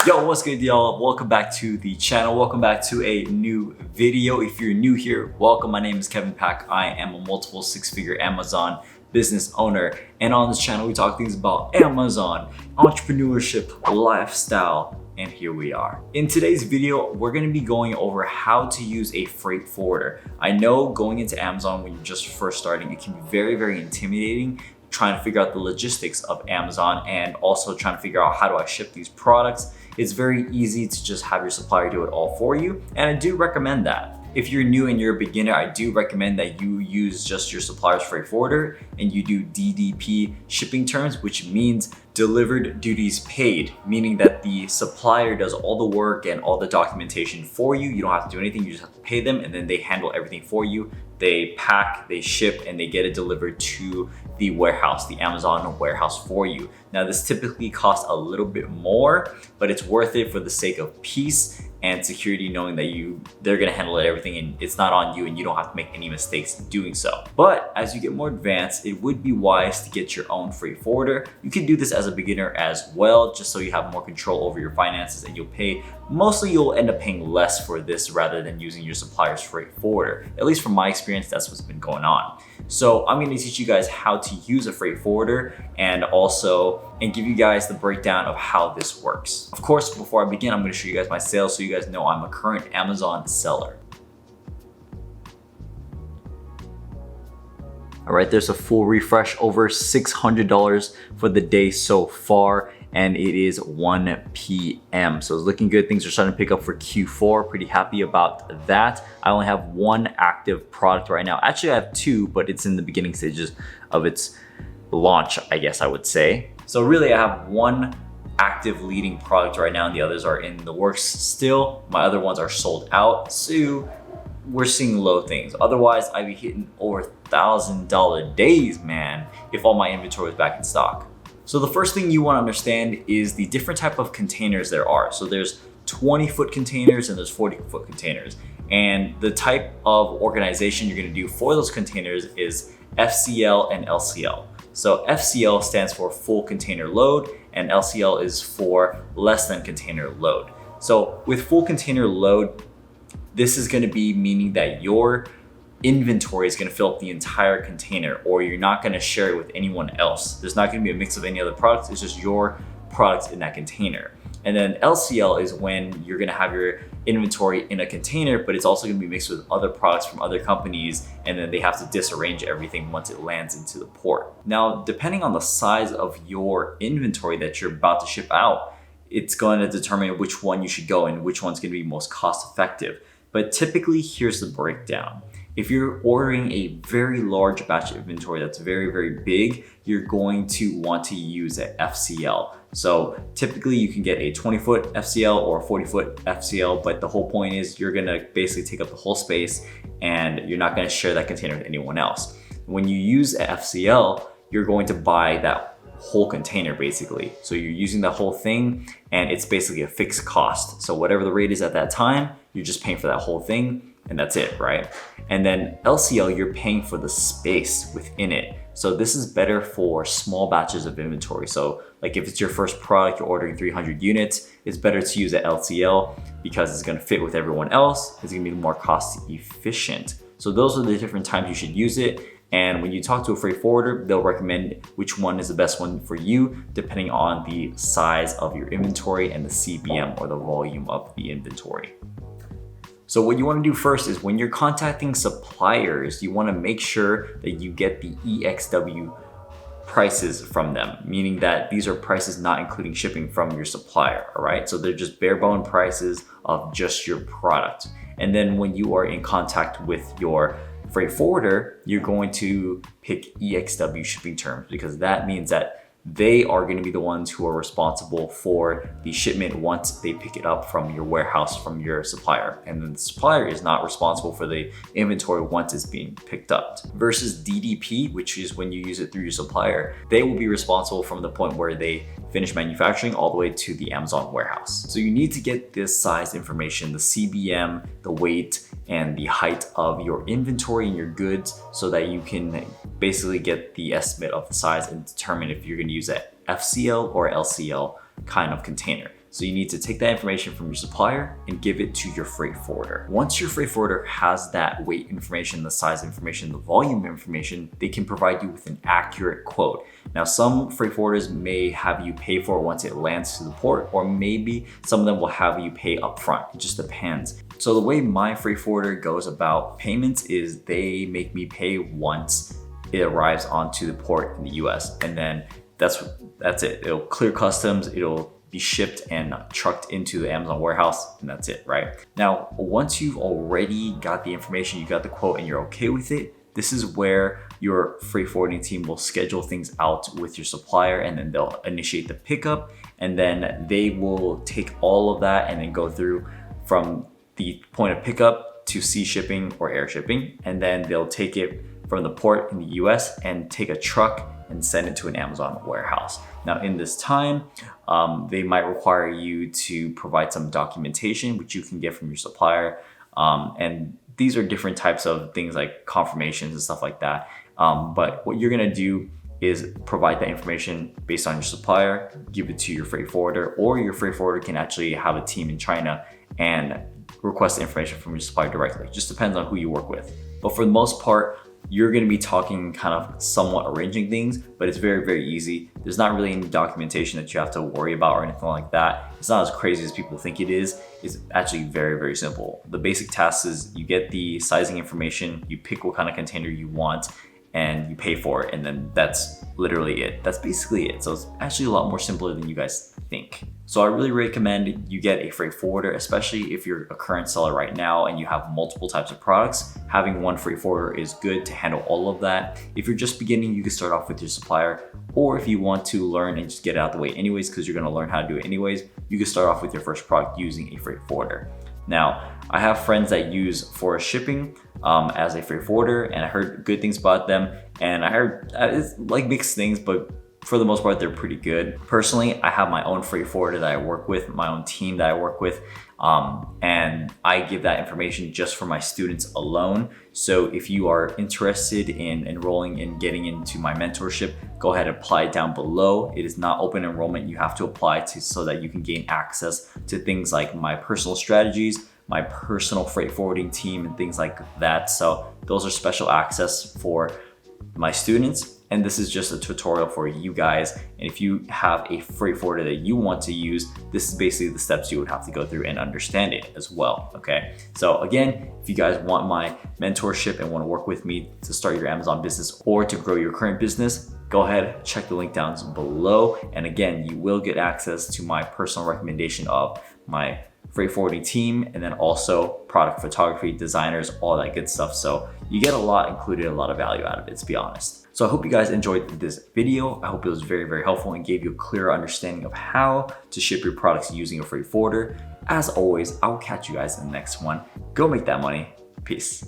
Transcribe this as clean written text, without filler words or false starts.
Yo, what's good, y'all? Welcome back to the channel. Welcome back to a new video. If you're new here, welcome. My name is Kevin Pack. I am a multiple six-figure Amazon business owner. And on this channel, we talk things about Amazon, entrepreneurship, lifestyle, and here we are. In today's video, we're gonna be going over how to use a freight forwarder. I know going into Amazon when you're just first starting, it can be very, very intimidating, trying to figure out the logistics of Amazon and also trying to figure out how do I ship these products. It's very easy to just have your supplier do it all for you, and I do recommend that. If you're new and you're a beginner, I do recommend that you use just your supplier's freight forwarder and you do DDP shipping terms, which means delivered duties paid, meaning that the supplier does all the work and all the documentation for you. You don't have to do anything, you just have to pay them and then they handle everything for you. They pack, they ship, and they get it delivered to the warehouse, the Amazon warehouse for you. Now, this typically costs a little bit more, but it's worth it for the sake of peace and security, knowing that they're gonna handle everything and it's not on you and you don't have to make any mistakes in doing so. But as you get more advanced, it would be wise to get your own freight forwarder. You can do this as a beginner as well, just so you have more control over your finances and you'll end up paying less for this rather than using your supplier's freight forwarder. At least from my experience, that's what's been going on. So I'm gonna teach you guys how to use a freight forwarder and give you guys the breakdown of how this works. Of course, before I begin, I'm gonna show you guys my sales so you guys know I'm a current Amazon seller. All right, there's a full refresh, over $600 for the day so far, and it is 1 p.m. So it's looking good. Things are starting to pick up for Q4. Pretty happy about that. I only have one active product right now. Actually, I have two, but it's in the beginning stages of its launch, I guess I would say. So really, I have one active leading product right now, and the others are in the works still. My other ones are sold out, so we're seeing low things. Otherwise, I'd be hitting over $1,000 days, man, if all my inventory was back in stock. So the first thing you want to understand is the different type of containers there are. So there's 20-foot containers and there's 40-foot containers. And the type of organization you're going to do for those containers is FCL and LCL. So FCL stands for full container load and LCL is for less than container load. So with full container load, this is going to be meaning that your inventory is going to fill up the entire container, or you're not going to share it with anyone else. There's not going to be a mix of any other products. It's just your products in that container. And then LCL is when you're going to have your inventory in a container, but it's also going to be mixed with other products from other companies, and then they have to disarrange everything once it lands into the port. Now, depending on the size of your inventory that you're about to ship out, it's going to determine which one you should go and which one's going to be most cost effective. But typically, here's the breakdown. If you're ordering a very large batch of inventory that's very, very big, you're going to want to use an FCL. So typically you can get a 20-foot FCL or a 40-foot FCL, but the whole point is you're gonna basically take up the whole space and you're not gonna share that container with anyone else. When you use an FCL, you're going to buy that whole container basically. So you're using the whole thing and it's basically a fixed cost. So whatever the rate is at that time, you're just paying for that whole thing and that's it, right? And then LCL, you're paying for the space within it. So this is better for small batches of inventory. So like if it's your first product, you're ordering 300 units, it's better to use an LCL because it's gonna fit with everyone else. It's gonna be more cost efficient. So those are the different times you should use it. And when you talk to a freight forwarder, they'll recommend which one is the best one for you, depending on the size of your inventory and the CBM or the volume of the inventory. So what you want to do first is when you're contacting suppliers, you want to make sure that you get the EXW prices from them, meaning that these are prices not including shipping from your supplier, all right? So they're just bare bone prices of just your product. And then when you are in contact with your freight forwarder, you're going to pick EXW shipping terms because that means that they are going to be the ones who are responsible for the shipment once they pick it up from your warehouse, from your supplier. And then the supplier is not responsible for the inventory once it's being picked up. Versus DDP, which is when you use it through your supplier, they will be responsible from the point where they finish manufacturing all the way to the Amazon warehouse. So you need to get this size information, the CBM, the weight, and the height of your inventory and your goods so that you can basically get the estimate of the size and determine if you're going to use an FCL or LCL kind of container. So you need to take that information from your supplier and give it to your freight forwarder. Once your freight forwarder has that weight information, the size information, the volume information, they can provide you with an accurate quote. Now, some freight forwarders may have you pay for it once it lands to the port, or maybe some of them will have you pay upfront. It just depends. So the way my freight forwarder goes about payments is they make me pay once it arrives onto the port in the US, and then that's it. It'll clear customs, it'll be shipped and trucked into the Amazon warehouse, and that's it, right? Now, once you've already got the information, you got the quote, and you're okay with it, this is where your freight forwarding team will schedule things out with your supplier, and then they'll initiate the pickup, and then they will take all of that and then go through from the point of pickup to sea shipping or air shipping, and then they'll take it from the port in the US and take a truck and send it to an Amazon warehouse. Now, in this time, they might require you to provide some documentation, which you can get from your supplier. And these are different types of things like confirmations and stuff like that. But what you're gonna do is provide that information based on your supplier, give it to your freight forwarder, or your freight forwarder can actually have a team in China and request the information from your supplier directly. It just depends on who you work with. But for the most part, you're gonna be talking kind of somewhat arranging things, but it's very, very easy. There's not really any documentation that you have to worry about or anything like that. It's not as crazy as people think it is. It's actually very, very simple. The basic task is you get the sizing information, you pick what kind of container you want, and you pay for it, and then that's literally it. That's basically it. So it's actually a lot more simpler than you guys think. So I really recommend you get a freight forwarder, especially if you're a current seller right now and you have multiple types of products. Having one freight forwarder is good to handle all of that. If you're just beginning, you can start off with your supplier, or if you want to learn and just get it out the way anyways, because you're gonna learn how to do it anyways, you can start off with your first product using a freight forwarder. Now, I have friends that use Forest Shipping as a freight forwarder, and I heard good things about them, and I heard it's like mixed things, but for the most part, they're pretty good. Personally, I have my own freight forwarder that I work with, my own team that I work with, and I give that information just for my students alone. So if you are interested in enrolling and getting into my mentorship, go ahead and apply down below. It is not open enrollment. You have to apply to so that you can gain access to things like my personal strategies, my personal freight forwarding team, and things like that. So those are special access for my students. And this is just a tutorial for you guys. And if you have a freight forwarder that you want to use, this is basically the steps you would have to go through and understand it as well, okay? So again, if you guys want my mentorship and want to work with me to start your Amazon business or to grow your current business, go ahead, check the link down below. And again, you will get access to my personal recommendation of my freight forwarding team, and then also product photography, designers, all that good stuff. So you get a lot included, a lot of value out of it, to be honest. So I hope you guys enjoyed this video. I hope it was very, very helpful and gave you a clearer understanding of how to ship your products using a freight forwarder. As always, I will catch you guys in the next one. Go make that money. Peace.